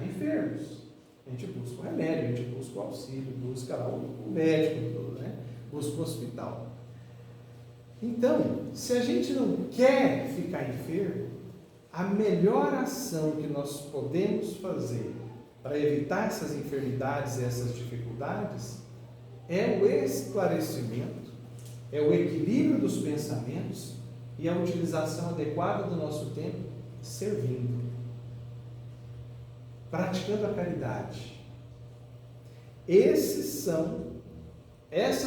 ficar enfermos. A gente busca o remédio, a gente busca o auxílio, busca lá o médico, né? Busca o hospital. Então, se a gente não quer ficar enfermo, a melhor ação que nós podemos fazer para evitar essas enfermidades e essas dificuldades é o esclarecimento, é o equilíbrio dos pensamentos e a utilização adequada do nosso tempo servindo, praticando a caridade. Essas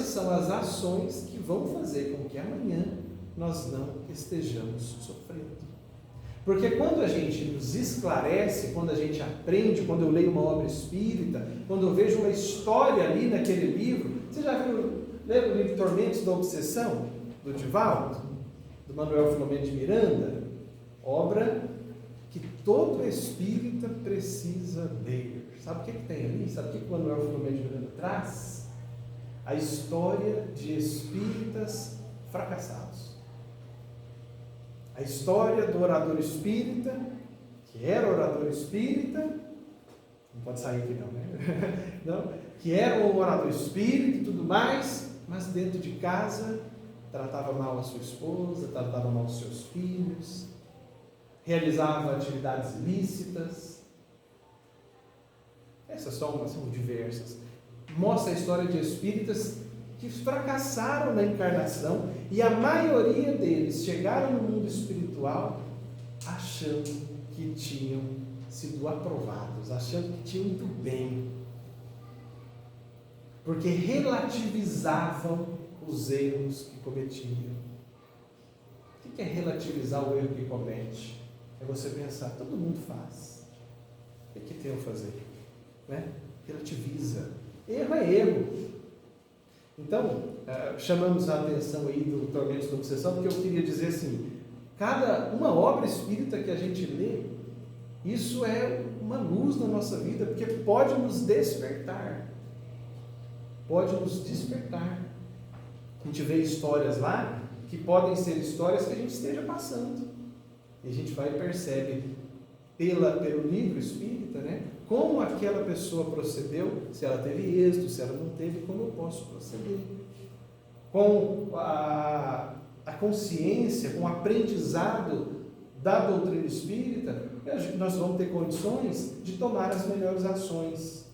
são as ações que vão fazer com que amanhã nós não estejamos sofrendo. Porque quando a gente nos esclarece, quando a gente aprende, quando eu leio uma obra espírita, quando eu vejo uma história ali naquele livro, você já leu o livro Tormentos da Obsessão, do Divaldo, do Manuel Filomeno de Miranda? Obra que todo espírita precisa ler. Sabe o que tem ali? Sabe o que o Manuel Filomeno de Miranda traz? A história de espíritas fracassados. A história do orador espírita, que era orador espírita, não pode sair aqui não, né? Não, que era um orador espírita e tudo mais, mas dentro de casa tratava mal a sua esposa, tratava mal os seus filhos, realizava atividades ilícitas. Essas são diversas. Mostra a história de espíritas que fracassaram na encarnação e a maioria deles chegaram no mundo espiritual achando que tinham sido aprovados, achando que tinham ido bem, porque relativizavam os erros que cometiam. O que é relativizar o erro que comete? É você pensar, todo mundo faz, o que tem a fazer? Né? Relativiza. Erro é erro. Então, chamamos a atenção aí do Tormentos da Obsessão, porque eu queria dizer assim, uma obra espírita que a gente lê, isso é uma luz na nossa vida, porque pode nos despertar. Pode nos despertar. A gente vê histórias lá, que podem ser histórias que a gente esteja passando. E a gente vai e percebe, pelo livro espírita, né? Como aquela pessoa procedeu, se ela teve êxito, se ela não teve, como eu posso proceder. Com a consciência, com o aprendizado da doutrina espírita, nós vamos ter condições de tomar as melhores ações.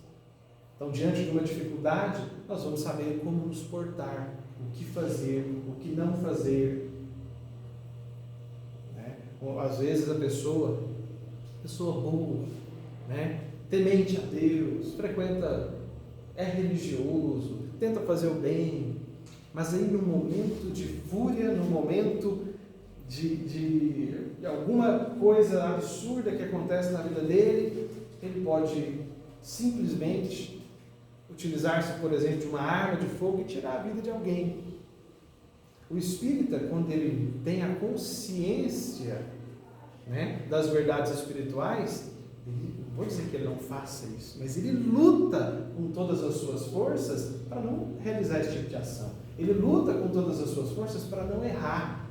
Então, diante de uma dificuldade, nós vamos saber como nos portar, o que fazer, o que não fazer. Né? Às vezes a pessoa boa, né? Temente a Deus, é religioso, tenta fazer o bem, mas aí no momento de fúria, no momento de alguma coisa absurda que acontece na vida dele, ele pode simplesmente utilizar-se, por exemplo, de uma arma de fogo e tirar a vida de alguém. O espírita, quando ele tem a consciência, né, das verdades espirituais, não vou dizer que ele não faça isso, mas ele luta com todas as suas forças para não realizar esse tipo de ação. Ele luta com todas as suas forças para não errar.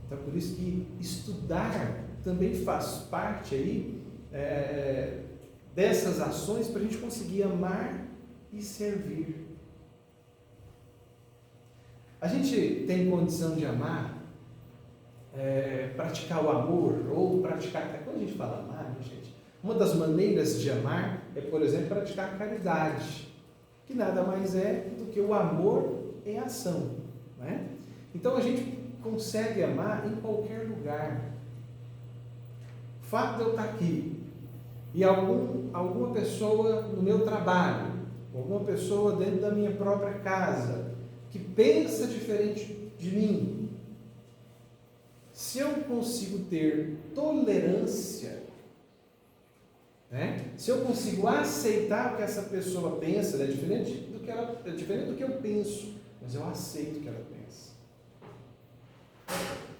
Então, por isso que estudar também faz parte aí, dessas ações para a gente conseguir amar e servir. A gente tem condição de amar, praticar o amor, ou praticar, quando a gente fala amar, gente, uma das maneiras de amar é, por exemplo, praticar a caridade, que nada mais é do que o amor em ação, né? Então a gente consegue amar em qualquer lugar. O fato de eu estar aqui e alguma pessoa no meu trabalho, alguma pessoa dentro da minha própria casa, que pensa diferente de mim, se eu consigo ter tolerância, né? Se eu consigo aceitar o que essa pessoa pensa, é diferente do que eu penso, mas eu aceito o que ela pensa.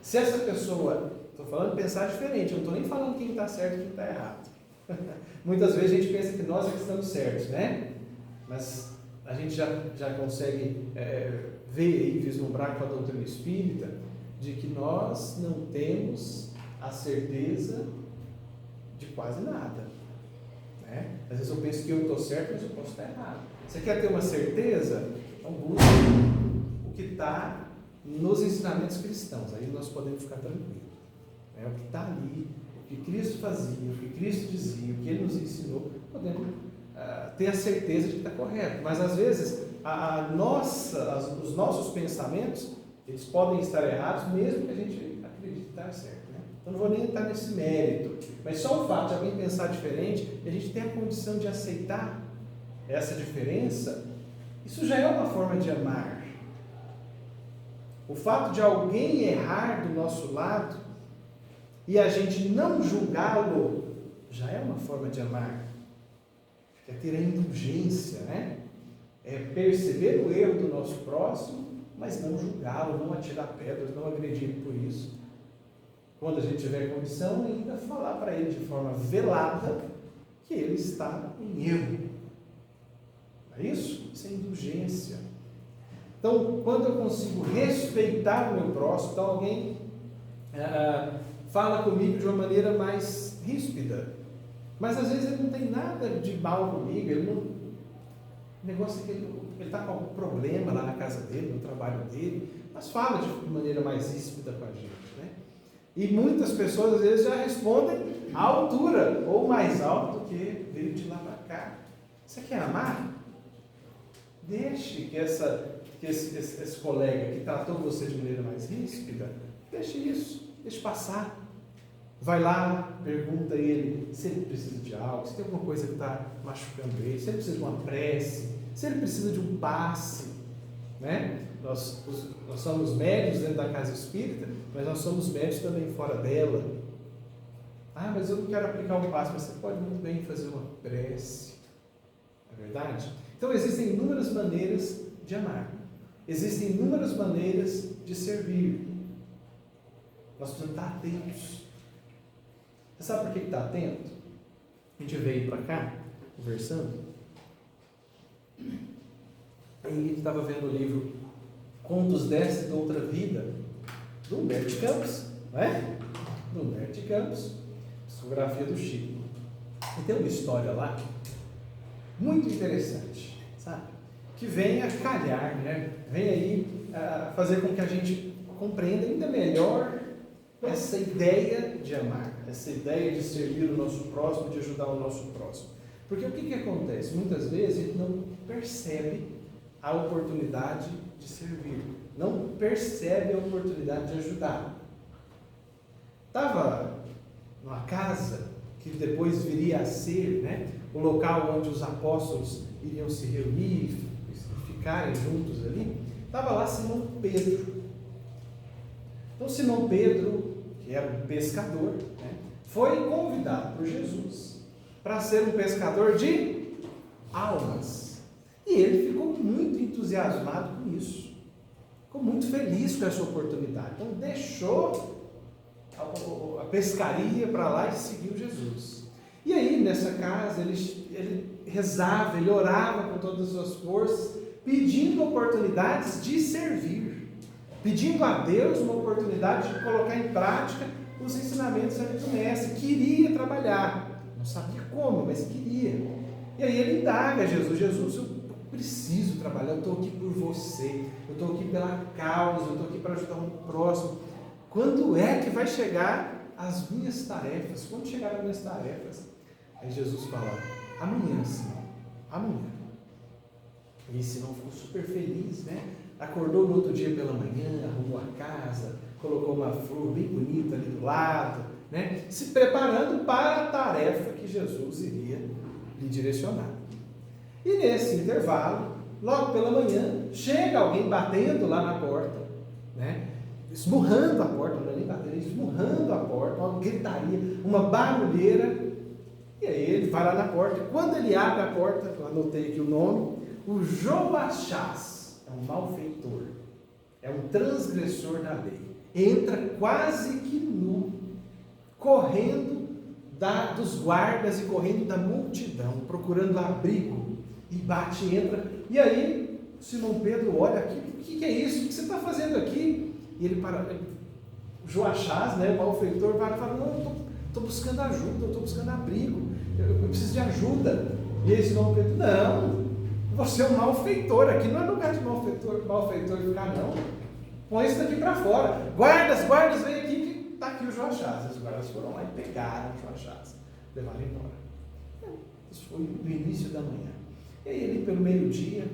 Se essa pessoa, estou falando pensar diferente, eu não estou nem falando quem está certo e quem está errado. Muitas vezes a gente pensa que nós é que estamos certos, né? Mas a gente já consegue ver e vislumbrar com a doutrina espírita de que nós não temos a certeza de quase nada. Né? Às vezes eu penso que eu estou certo, mas eu posso estar errado. Você quer ter uma certeza? Então busque o que está nos ensinamentos cristãos. Aí nós podemos ficar tranquilos. O que está ali, o que Cristo fazia, o que Cristo dizia, o que Ele nos ensinou, podemos ter a certeza de que está correto. Mas às vezes os nossos pensamentos, eles podem estar errados, mesmo que a gente acredite estar certo. Né? Então não vou nem entrar nesse mérito, mas só o fato de alguém pensar diferente, e a gente ter a condição de aceitar essa diferença, isso já é uma forma de amar. O fato de alguém errar do nosso lado e a gente não julgá-lo, já é uma forma de amar. É ter a indulgência, né? É perceber o erro do nosso próximo, mas não julgá-lo, não atirar pedras, não agredir por isso. Quando a gente tiver condição, ainda falar para ele de forma velada que ele está em erro. É isso? Isso é indulgência. Então, quando eu consigo respeitar o meu próximo, então alguém fala comigo de uma maneira mais ríspida, mas às vezes ele não tem nada de mal comigo, o negócio é que ele está com algum problema lá na casa dele, no trabalho dele, mas fala de maneira mais ríspida com a gente, né? E muitas pessoas às vezes já respondem à altura, ou mais alto do que veio de lá para cá. Você quer amar? Deixe que esse colega que tratou você de maneira mais ríspida, deixe isso, deixe passar. Vai lá, pergunta a ele se ele precisa de algo, se tem alguma coisa que está machucando ele, se ele precisa de uma prece, se ele precisa de um passe. Né? Nós somos médios dentro da casa espírita, mas nós somos médios também fora dela. Ah, mas eu não quero aplicar um passe, mas você pode muito bem fazer uma prece. Não é verdade? Então existem inúmeras maneiras de amar. Existem inúmeras maneiras de servir. Nós precisamos estar atentos. Você sabe por que está atento? A gente veio para cá, conversando, e a gente estava vendo o livro Contos desta e da Outra Vida, do Humberto Campos, não é? Do Humberto Campos, psicografia do Chico. E tem uma história lá, muito interessante, sabe? Que vem a calhar, né? Vem aí fazer com que a gente compreenda ainda melhor essa ideia de amar, essa ideia de servir o nosso próximo, de ajudar o nosso próximo. Porque o que acontece? Muitas vezes a gente não percebe a oportunidade de servir, não percebe a oportunidade de ajudar. Estava numa casa que depois viria a ser, né, o local onde os apóstolos iriam se reunir, ficarem juntos ali. Estava lá Simão Pedro. Então Simão Pedro, que era um pescador, né, foi convidado por Jesus para ser um pescador de almas. E ele ficou muito entusiasmado com isso. Ficou muito feliz com essa oportunidade. Então deixou a pescaria para lá e seguiu Jesus. E aí nessa casa ele rezava, ele orava com todas as suas forças, pedindo oportunidades de servir, pedindo a Deus uma oportunidade de colocar em prática os ensinamentos do mestre. Queria trabalhar, não sabia como, mas queria. E aí ele indaga a Jesus: Jesus, eu preciso trabalhar, eu estou aqui por você, eu estou aqui pela causa, eu estou aqui para ajudar o próximo. Quando é que vai chegar as minhas tarefas? Quando chegarão as minhas tarefas? Aí Jesus fala: amanhã, Simão, amanhã. E Simão ficou super feliz, né? Acordou no outro dia pela manhã, arrumou a casa, colocou uma flor bem bonita ali do lado, né? Se preparando para a tarefa que Jesus iria lhe direcionar. E nesse intervalo, logo pela manhã, chega alguém batendo lá na porta, né? Esmurrando a porta, não é nem batendo, esmurrando a porta, uma gritaria, uma barulheira. E aí ele vai lá na porta, e quando ele abre a porta, eu anotei aqui o nome, o Joachás, é um malfeitor, é um transgressor da lei, entra quase que nu, correndo dos guardas e correndo da multidão, procurando abrigo, e bate e entra. E aí Simão Pedro olha aqui: o que é isso? O que você está fazendo aqui? E ele para, o Joachás, né, o malfeitor, vai e fala: não, estou estou buscando ajuda, eu estou buscando abrigo, eu preciso de ajuda. E aí Simão Pedro, não, você é um malfeitor, aqui não é lugar de malfeitor ficar, não. Põe isso daqui para fora. Guardas, vem aqui, que está aqui o Joachás. Os guardas foram lá e pegaram o Joachás, levaram embora. Isso foi no início da manhã. E aí, ali pelo meio-dia,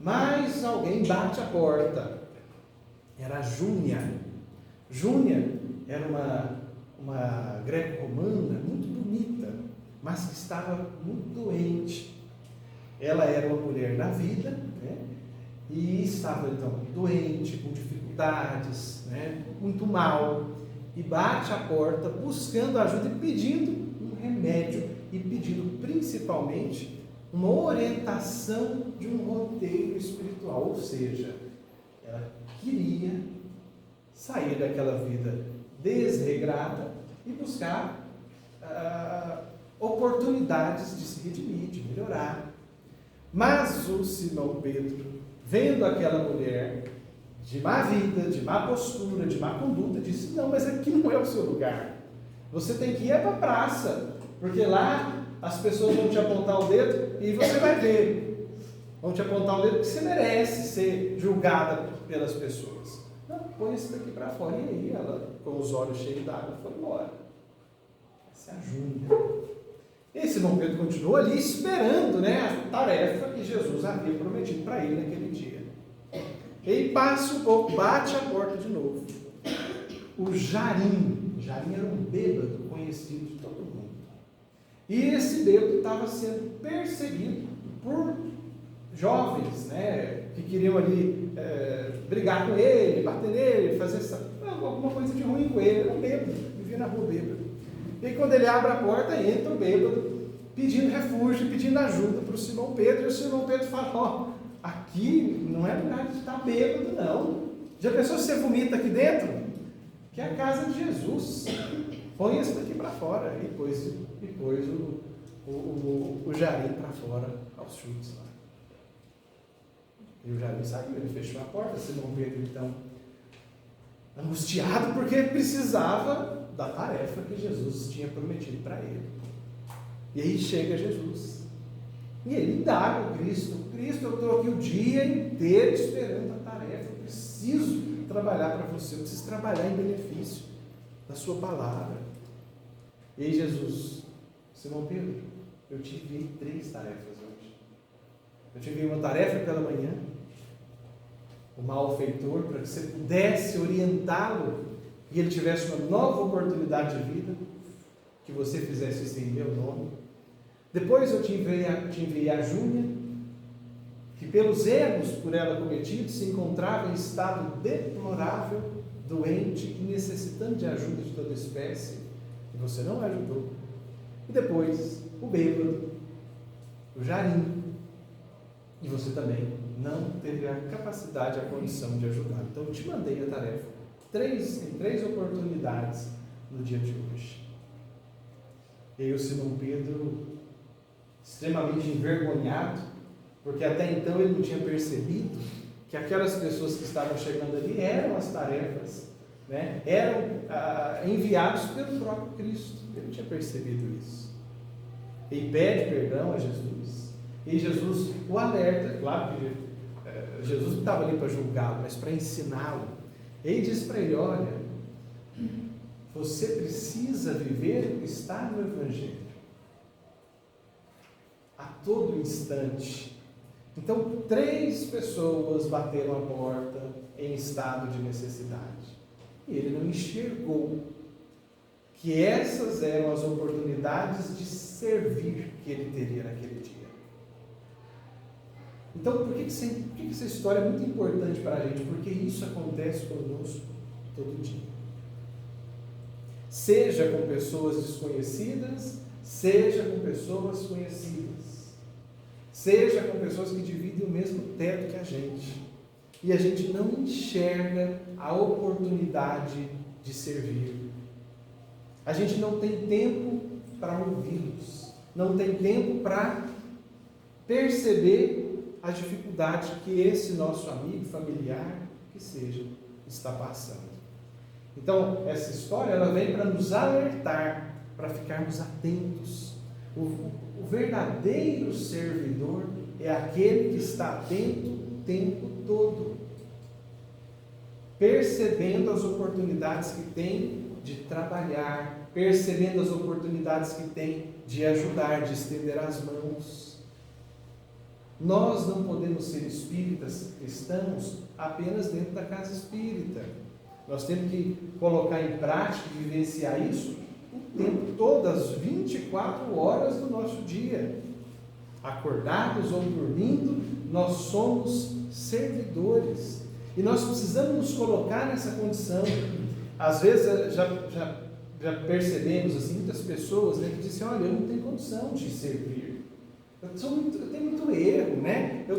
mais alguém bate a porta. Era a Júnia. Júnia era uma greco-romana muito bonita, mas que estava muito doente. Ela era uma mulher da vida, né? E estava então doente, com dificuldades, né? Muito mal, e bate a porta buscando ajuda e pedindo um remédio, e pedindo principalmente uma orientação de um roteiro espiritual, ou seja, ela queria sair daquela vida desregrada e buscar oportunidades de se redimir, de melhorar. Mas o Simão Pedro, vendo aquela mulher de má vida, de má postura, de má conduta, disse, não, mas aqui não é o seu lugar. Você tem que ir para a praça, porque lá as pessoas vão te apontar o dedo e você vai ver. Vão te apontar o dedo porque você merece ser julgada pelas pessoas. Não, põe isso daqui para fora. E aí ela, com os olhos cheios d'água, foi embora. Essa é a Júnia. E Simão Pedro continuou ali esperando, né, a tarefa que Jesus havia prometido para ele naquele dia. Ele passa um pouco, bate a porta de novo. O Jarim era um bêbado conhecido de todo mundo. E esse bêbado estava sendo perseguido por jovens, né, que queriam ali brigar com ele, bater nele, fazer alguma coisa de ruim com ele. Era um bêbado, vivia na rua bêbado. E aí, quando ele abre a porta, entra o bêbado, pedindo refúgio, pedindo ajuda para o Simão Pedro. E o Simão Pedro fala, aqui não é lugar de estar bêbado, não. Já pensou se você vomita aqui dentro? Que é a casa de Jesus. Põe isso daqui para fora. E pôs o Jarim para fora aos chutes lá. E o Jarim saiu, ele fechou a porta. Simão Pedro, então, angustiado, porque precisava da tarefa que Jesus tinha prometido para ele. E aí chega Jesus. E ele indaga o Cristo. Cristo, eu estou aqui o dia inteiro esperando a tarefa. Eu preciso trabalhar para você. Eu preciso trabalhar em benefício da sua palavra. E aí Jesus, Simão Pedro, eu te enviei 3 tarefas hoje. Eu te enviei uma tarefa pela manhã, o malfeitor, para que você pudesse orientá-lo e ele tivesse uma nova oportunidade de vida, que você fizesse isso em meu nome. Depois eu te enviei a Júnia, que pelos erros por ela cometidos se encontrava em estado deplorável, doente e necessitando de ajuda de toda espécie, e você não a ajudou. E depois o bêbado, o Jarim, e você também não teve a capacidade, a condição de ajudar. Então eu te mandei a tarefa em 3 oportunidades no dia de hoje. E aí o Simão Pedro, extremamente envergonhado, porque até então ele não tinha percebido que aquelas pessoas que estavam chegando ali eram as tarefas, né? Eram enviados pelo próprio Cristo. Ele não tinha percebido isso. Ele pede perdão a Jesus, e Jesus o alerta. Claro que Jesus não estava ali para julgá-lo, mas para ensiná-lo. Ele diz para ele, olha, você precisa viver o que está no Evangelho a todo instante. Então 3 pessoas bateram a porta em estado de necessidade, e ele não enxergou que essas eram as oportunidades de servir que ele teria naquele dia. Então, por que essa história é muito importante para a gente? Porque isso acontece conosco todo dia. Seja com pessoas desconhecidas, seja com pessoas conhecidas. Seja com pessoas que dividem o mesmo teto que a gente. E a gente não enxerga a oportunidade de servir. A gente não tem tempo para ouvi-los. Não tem tempo para perceber a dificuldade que esse nosso amigo, familiar, que seja, está passando. Então, essa história ela vem para nos alertar para ficarmos atentos. O verdadeiro servidor é aquele que está atento o tempo todo, percebendo as oportunidades que tem de trabalhar, percebendo as oportunidades que tem de ajudar, de estender as mãos. Nós não podemos ser espíritas cristãos apenas dentro da casa espírita. Nós temos que colocar em prática e vivenciar isso o tempo todo, as 24 horas do nosso dia. Acordados ou dormindo, nós somos servidores. E nós precisamos nos colocar nessa condição. Às vezes já percebemos assim, muitas pessoas, né, que dizem, olha, eu não tenho condição de servir. Eu tenho muito erro, né? Eu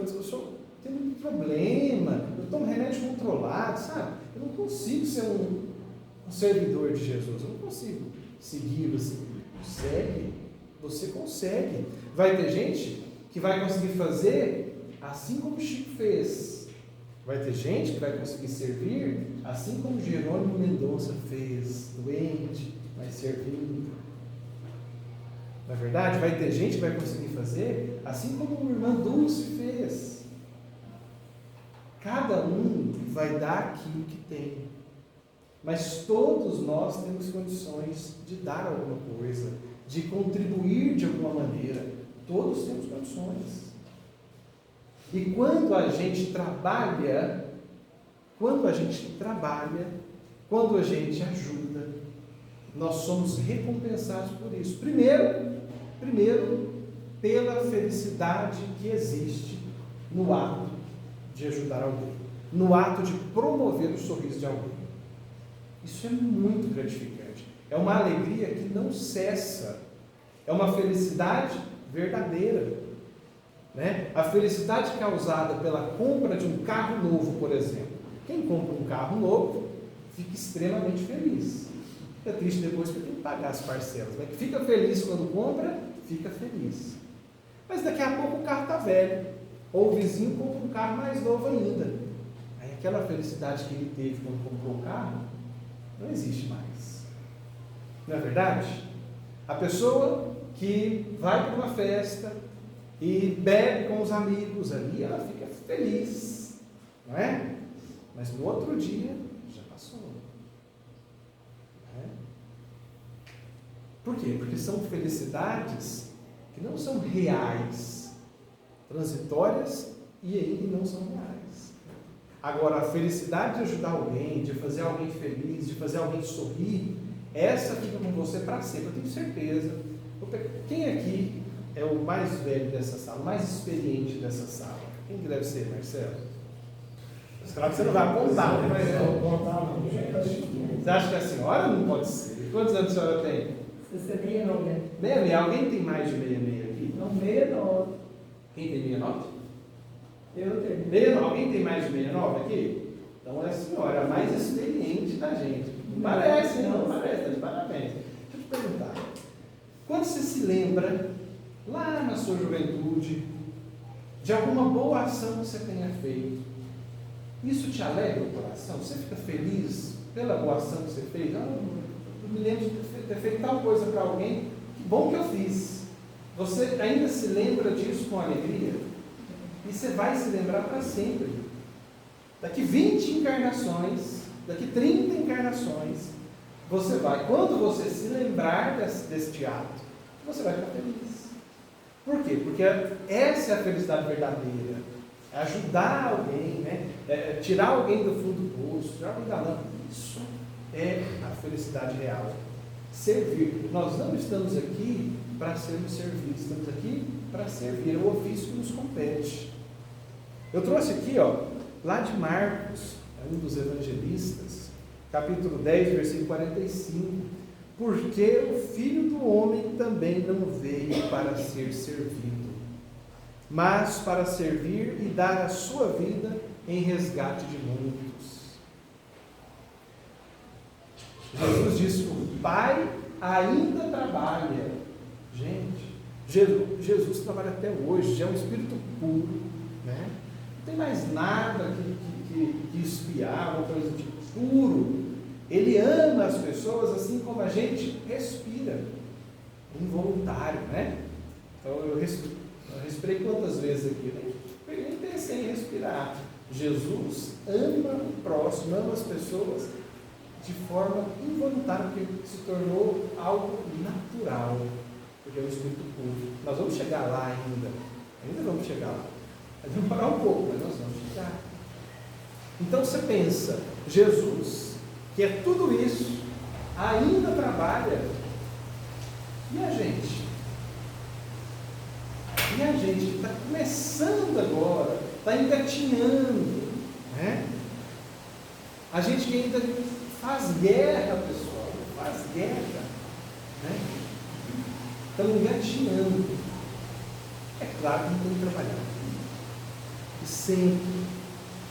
tenho muito problema, eu tomo remédio controlado, sabe? Eu não consigo ser um servidor de Jesus, eu não consigo segui-lo assim. Segue, você consegue. Vai ter gente que vai conseguir fazer assim como Chico fez. Vai ter gente que vai conseguir servir assim como Jerônimo Mendonça fez, doente, mas servindo. Não é verdade? Vai ter gente que vai conseguir fazer assim como a irmã Dulce fez. Cada um vai dar aquilo que tem. Mas todos nós temos condições de dar alguma coisa, de contribuir de alguma maneira. Todos temos condições. E quando a gente trabalha, quando a gente ajuda, nós somos recompensados por isso. Primeiro, pela felicidade que existe no ato de ajudar alguém, no ato de promover o sorriso de alguém. Isso é muito gratificante. É uma alegria que não cessa. É uma felicidade verdadeira. Né? A felicidade causada pela compra de um carro novo, por exemplo. Quem compra um carro novo fica extremamente feliz. É triste depois que tem que pagar as parcelas. Mas fica feliz quando compra, fica feliz. Mas daqui a pouco o carro está velho. Ou o vizinho compra um carro mais novo ainda. Aí aquela felicidade que ele teve quando comprou o carro, não existe mais. Não é verdade? A pessoa que vai para uma festa e bebe com os amigos ali, ela fica feliz, não é? Mas no outro dia, já passou. Não é? Por quê? Porque são felicidades que não são reais, transitórias e aí não são reais. Agora, a felicidade de ajudar alguém, de fazer alguém feliz, de fazer alguém sorrir, essa fica com você para sempre, eu tenho certeza. Quem aqui é o mais velho dessa sala, o mais experiente dessa sala? Quem que deve ser, Marcelo? Claro que você não vai apontar, né, Marcelo? Você acha que a senhora não pode ser? Quantos anos a senhora tem? 69. 66. Alguém tem mais de 66 aqui? Não, 69. Quem tem 69? Eu tenho. 69. Alguém tem mais de 69 aqui? Então é a senhora, a mais experiente da gente. Não parece, não parece, tá de parabéns. Deixa eu te perguntar. Quando você se lembra, lá na sua juventude, de alguma boa ação que você tenha feito, isso te alegra o coração? Você fica feliz pela boa ação que você fez? Eu me lembro de ter feito tal coisa para alguém, que bom que eu fiz. Você ainda se lembra disso com alegria? E você vai se lembrar para sempre. Daqui 20 encarnações, daqui 30 encarnações, você vai, quando você se lembrar deste ato, você vai ficar feliz. Por quê? Porque essa é a felicidade verdadeira. É ajudar alguém, né? É tirar alguém do fundo do poço, tirar alguém da lama. Isso é a felicidade real. Servir. Nós não estamos aqui para sermos servidos, estamos aqui para servir. É o ofício que nos compete. Eu trouxe aqui, lá de Marcos, um dos evangelistas, capítulo 10, versículo 45. Porque o Filho do Homem também não veio para ser servido, mas para servir e dar a sua vida em resgate de muitos. Jesus disse: o Pai ainda trabalha. Gente, Jesus trabalha até hoje, já é um espírito puro, né? Não tem mais nada que espiar, uma coisa de puro. Ele ama as pessoas assim como a gente respira. involuntário, né? Então eu respirei quantas vezes aqui? Nem pensei em respirar. Jesus ama o próximo, ama as pessoas de forma involuntária, porque se tornou algo natural, porque é o Espírito puro. Nós vamos chegar lá ainda vamos chegar lá. Vai demorar um pouco, mas nós vamos chegar. Então você pensa, Jesus, que é tudo isso, ainda trabalha, e a gente? E a gente que está começando agora, está engatinhando, né? A gente que ainda faz guerra, pessoal, faz guerra, né? Estamos engatinhando. É claro que não tem que trabalhar. E sempre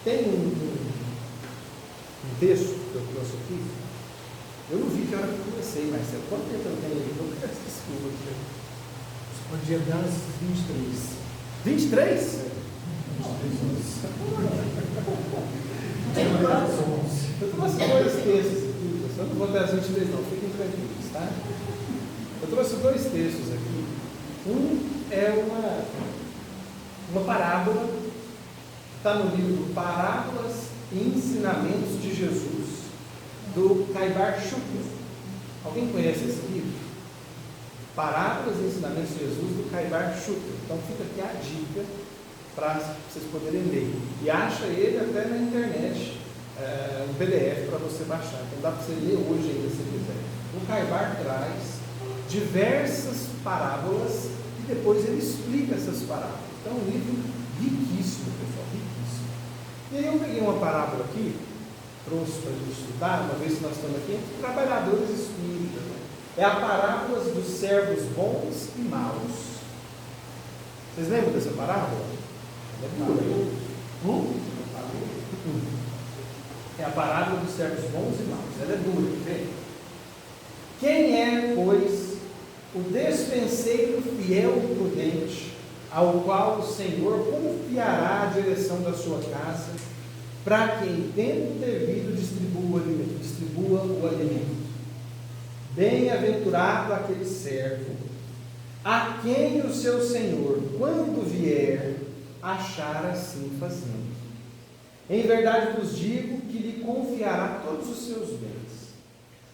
tem um texto que eu trouxe aqui. Eu não vi que hora que eu comecei, mas quanto tempo eu tenho aqui? Eu peço desculpa aqui. Podia dar uns 23. 23? Eu trouxe dois textos aqui, eu não vou até as 23 não, fiquem tranquilos, tá? Eu trouxe dois textos aqui. Um é uma parábola, está no livro Parábolas e Ensinamentos de Jesus, do Caibar Schucher. Alguém conhece esse livro? Parábolas e Ensinamentos de Jesus, do Caibar Schucher. Então fica aqui a dica para vocês poderem ler. E acha ele até na internet, um PDF para você baixar. Então dá para você ler hoje ainda se quiser. O Caibar traz diversas parábolas e depois ele explica essas parábolas. Então é um livro riquíssimo, pessoal, riquíssimo. E aí eu peguei uma parábola aqui, trouxe para a gente estudar, uma vez que nós estamos aqui, entre trabalhadores espíritas. Né? É a parábola dos servos bons e maus. Vocês lembram dessa parábola? É dura. É a parábola dos servos bons e maus. Ela é dura, vê? Quem é, pois, o despenseiro fiel e prudente, ao qual o Senhor confiará a direção da sua casa, para que em tempo devido distribua o alimento? Bem-aventurado aquele servo, a quem o seu Senhor, quando vier, achar assim fazendo. Em verdade vos digo que lhe confiará todos os seus bens.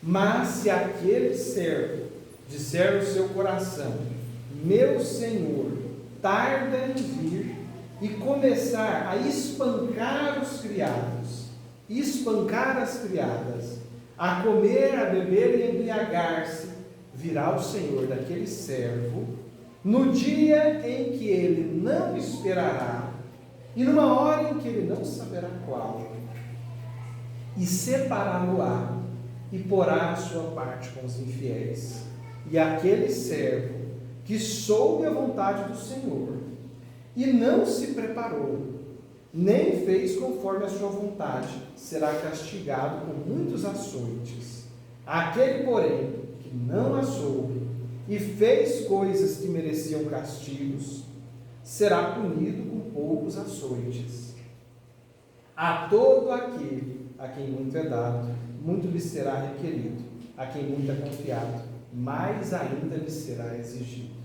Mas se aquele servo disser no seu coração: meu Senhor tarda em vir, e começar a espancar os criados, espancar as criadas, a comer, a beber e embriagar-se, virá o Senhor daquele servo no dia em que ele não esperará e numa hora em que ele não saberá qual, e separá-lo-á e porá a sua parte com os infiéis. E aquele servo que soube a vontade do Senhor e não se preparou, nem fez conforme a sua vontade, será castigado com muitos açoites. Aquele, porém, que não a soube e fez coisas que mereciam castigos, será punido com poucos açoites. A todo aquele a quem muito é dado, muito lhe será requerido. A quem muito é confiado, mais ainda lhe será exigido.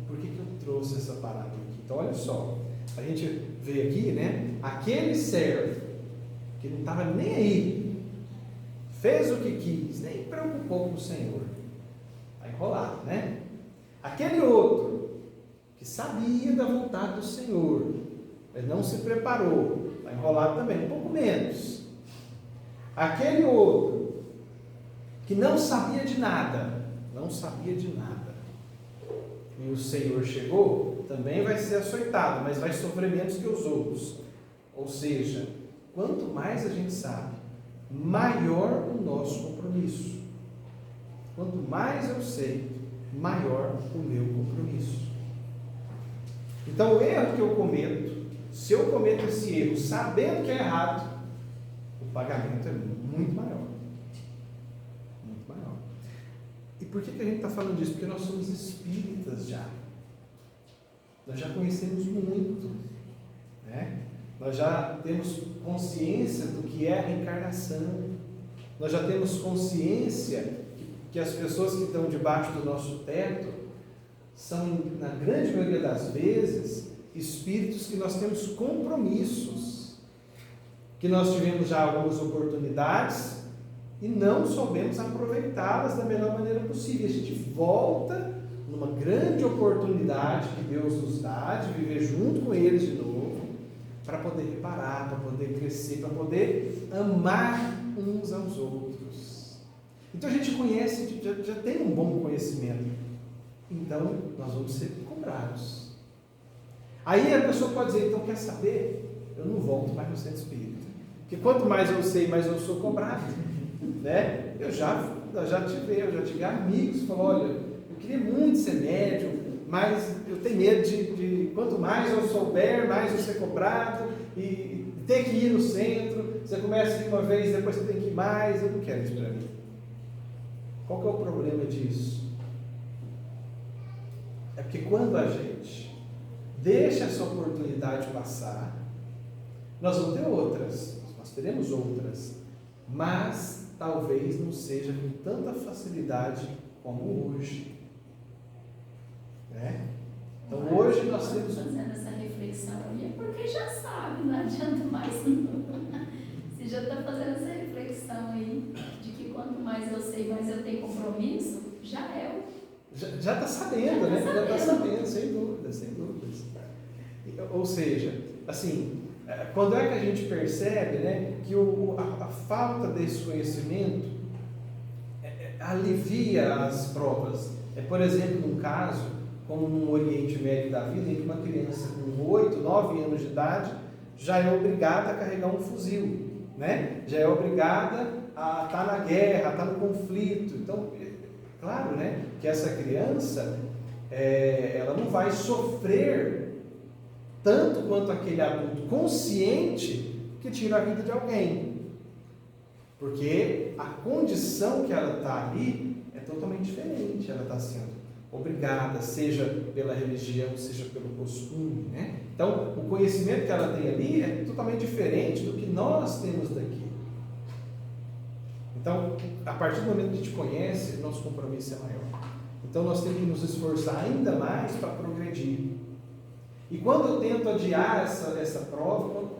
Por que eu trouxe essa parábola aqui? Então, olha só, a gente vê aqui, né? Aquele servo que não estava nem aí, fez o que quis, nem preocupou com o Senhor. Está enrolado, né? Aquele outro que sabia da vontade do Senhor, mas não se preparou, está enrolado também, um pouco menos. Aquele outro que não sabia de nada, e o Senhor chegou, também vai ser açoitado, mas vai sofrer menos que os outros. Ou seja, quanto mais a gente sabe, maior o nosso compromisso. Quanto mais eu sei, maior o meu compromisso. Então, o erro que eu cometo, se eu cometo esse erro sabendo que é errado, o pagamento é muito maior. Muito maior. E por que a gente está falando disso? Porque nós somos espíritas já. Nós já conhecemos muito, né? Nós já temos consciência do que é a reencarnação. Nós já temos consciência que que as pessoas que estão debaixo do nosso teto são, na grande maioria das vezes, espíritos que nós temos compromissos, que nós tivemos já algumas oportunidades e não soubemos aproveitá-las da melhor maneira possível. A gente volta numa grande oportunidade que Deus nos dá de viver junto com eles de novo, para poder reparar, para poder crescer, para poder amar uns aos outros. Então a gente conhece, já tem um bom conhecimento. Então nós vamos ser cobrados. Aí a pessoa pode dizer, então quer saber? Eu não volto mais no centro espírita. Porque quanto mais eu sei, mais eu sou cobrado. Né? Eu já tive amigos que falaram, olha, eu queria muito ser médium, mas eu tenho medo de quanto mais eu souber, mais eu ser cobrado e ter que ir no centro. Você começa a ir uma vez, depois você tem que ir mais. Eu não quero isso para mim. Qual que é o problema disso? É porque quando a gente deixa essa oportunidade passar, nós vamos ter outras, nós teremos outras, mas talvez não seja com tanta facilidade como hoje. Né? Então hoje nós temos... Fazendo essa reflexão aí é porque já sabe, não adianta mais não. Você já está fazendo essa reflexão aí, de que quanto mais eu sei, mais eu tenho compromisso, já é o... Já está sabendo, né? Já está sabendo, sem dúvidas, sem dúvidas. Ou seja, assim, quando é que a gente percebe, né, que a falta desse conhecimento alivia as provas? Por exemplo, num caso, como no Oriente Médio da vida, em que uma criança com 8, 9 anos de idade já é obrigada a carregar um fuzil, né? Já é obrigada a estar na guerra, a estar no conflito. Então, claro, né, que essa criança, ela não vai sofrer tanto quanto aquele adulto consciente que tira a vida de alguém. Porque a condição que ela está ali é totalmente diferente. Ela está sendo obrigada, seja pela religião, seja pelo costume, né? Então, o conhecimento que ela tem ali é totalmente diferente do que nós temos daqui. Então, a partir do momento que a gente conhece, nosso compromisso é maior. Então, nós temos que nos esforçar ainda mais para progredir. E quando eu tento adiar essa prova,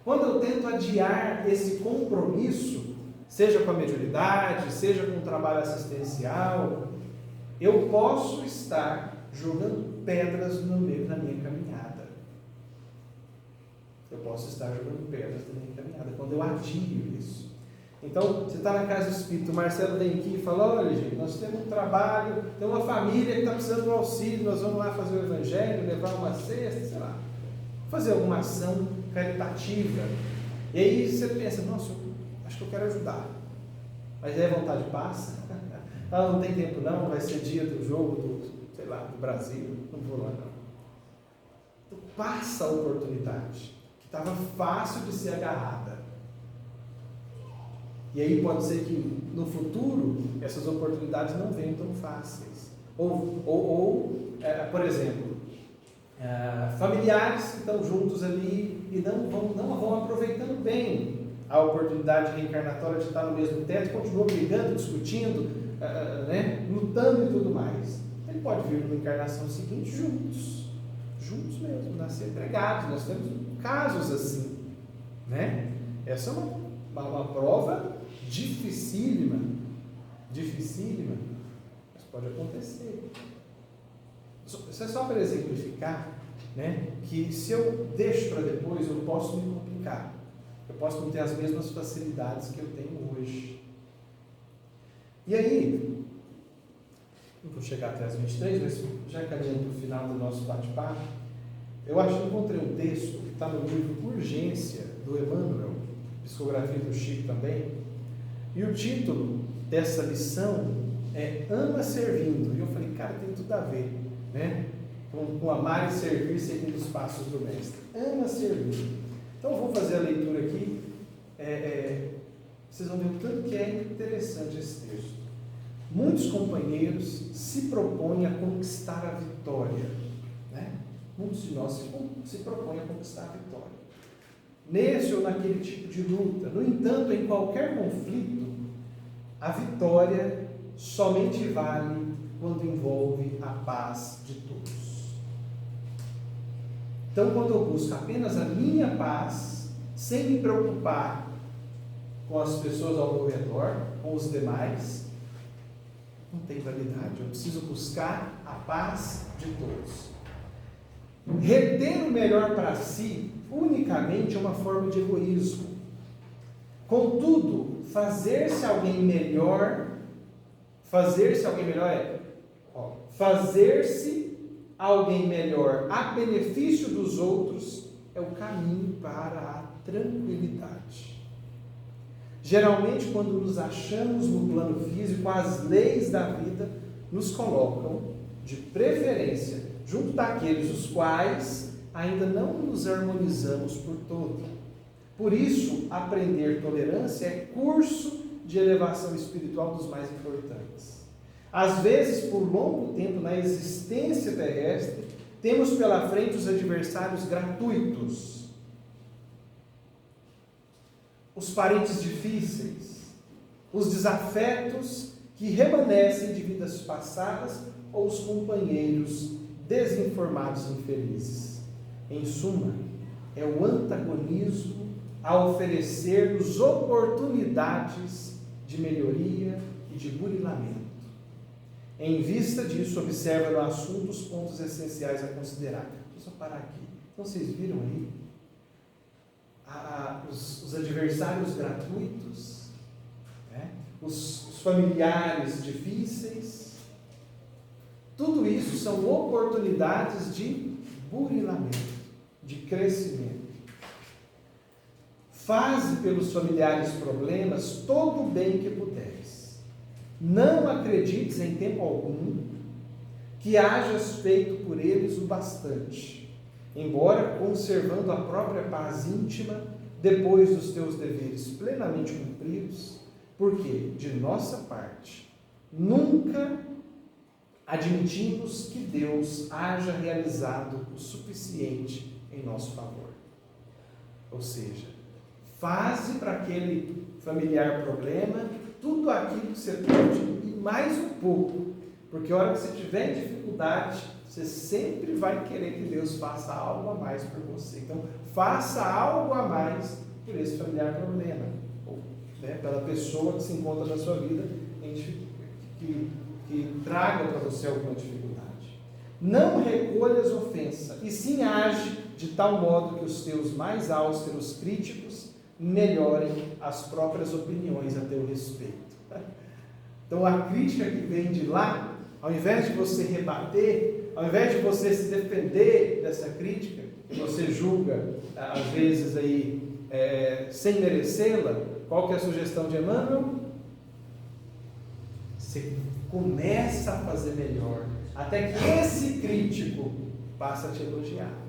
quando eu tento adiar esse compromisso, seja com a mediunidade, seja com o trabalho assistencial, eu posso estar jogando pedras na minha caminhada. Eu posso estar jogando pedras na minha caminhada, quando eu adio isso. Então, você está na casa do Espírito, o Marcelo vem aqui e fala, olha gente, nós temos um trabalho, tem uma família que está precisando de um auxílio, nós vamos lá fazer o evangelho, levar uma cesta, sei lá, fazer alguma ação caritativa. E aí você pensa, nossa, acho que eu quero ajudar. Mas aí a vontade passa. Não tem tempo não, vai ser dia do jogo do Brasil, não vou lá não. Então passa a oportunidade, que estava fácil de ser agarrada. E aí pode ser que no futuro essas oportunidades não venham tão fáceis. Por exemplo, familiares que estão juntos ali e não vão aproveitando bem a oportunidade reencarnatória de estar no mesmo teto, continuam brigando, discutindo, né, lutando e tudo mais. Ele pode vir numa encarnação seguinte juntos mesmo, nascer pregados. Nós temos casos assim, né? Essa é uma prova dificílima, mas pode acontecer. Isso é só para exemplificar, né, que se eu deixo para depois, eu posso me complicar, eu posso não ter as mesmas facilidades que eu tenho hoje. E aí, não vou chegar até as 23, mas já caminhando para o final do nosso bate-papo, eu acho que encontrei um texto que está no livro Urgência, do Emmanuel, psicografia do Chico também, e o título dessa lição é Ama Servindo. E eu falei, cara, tem tudo a ver, né, com amar e servir seguindo os passos do Mestre. Ama Servindo. Então eu vou fazer a leitura aqui, vocês vão ver o tanto que é interessante esse texto. Muitos companheiros se propõem a conquistar a vitória, né? Muitos de nós se propõem a conquistar a vitória, nesse ou naquele tipo de luta. No entanto, em qualquer conflito, A vitória somente vale quando envolve a paz de todos. Então, quando eu busco apenas a minha paz, sem me preocupar com as pessoas ao meu redor, com os demais, não tem validade. Eu preciso buscar a paz de todos. Reter o melhor para si unicamente é uma forma de egoísmo. Contudo, fazer-se alguém melhor a benefício dos outros é o caminho para a tranquilidade. Geralmente, quando nos achamos no plano físico, as leis da vida nos colocam, de preferência, junto daqueles os quais ainda não nos harmonizamos por todo. Por isso, aprender tolerância é curso de elevação espiritual dos mais importantes. Às vezes, por longo tempo na existência terrestre, temos pela frente os adversários gratuitos, os parentes difíceis, os desafetos que remanescem de vidas passadas ou os companheiros desinformados e infelizes. Em suma, é o antagonismo a oferecer-nos oportunidades de melhoria e de burilamento. Em vista disso, observa no assunto os pontos essenciais a considerar. Deixa eu só parar aqui. Então, vocês viram aí? Os adversários gratuitos, né? Os familiares difíceis, tudo isso são oportunidades de burilamento, de crescimento. Faze pelos familiares problemas todo o bem que puderes. Não acredites em tempo algum que hajas feito por eles o bastante, embora conservando a própria paz íntima depois dos teus deveres plenamente cumpridos, porque, de nossa parte, nunca admitimos que Deus haja realizado o suficiente em nosso favor. Ou seja, faze para aquele familiar problema tudo aquilo que você pode e mais um pouco, porque a hora que você tiver dificuldade, você sempre vai querer que Deus faça algo a mais por você. Então, faça algo a mais por esse familiar problema, ou pela pessoa que se encontra na sua vida que traga para você alguma dificuldade. Não recolhas ofensa, e sim age de tal modo que os teus mais austeros críticos melhorem as próprias opiniões a teu respeito. Então, a crítica que vem de lá, ao invés de você rebater, ao invés de você se defender dessa crítica, que você julga, às vezes, aí, sem merecê-la, qual que é a sugestão de Emmanuel? Você começa a fazer melhor, até que esse crítico passe a te elogiar.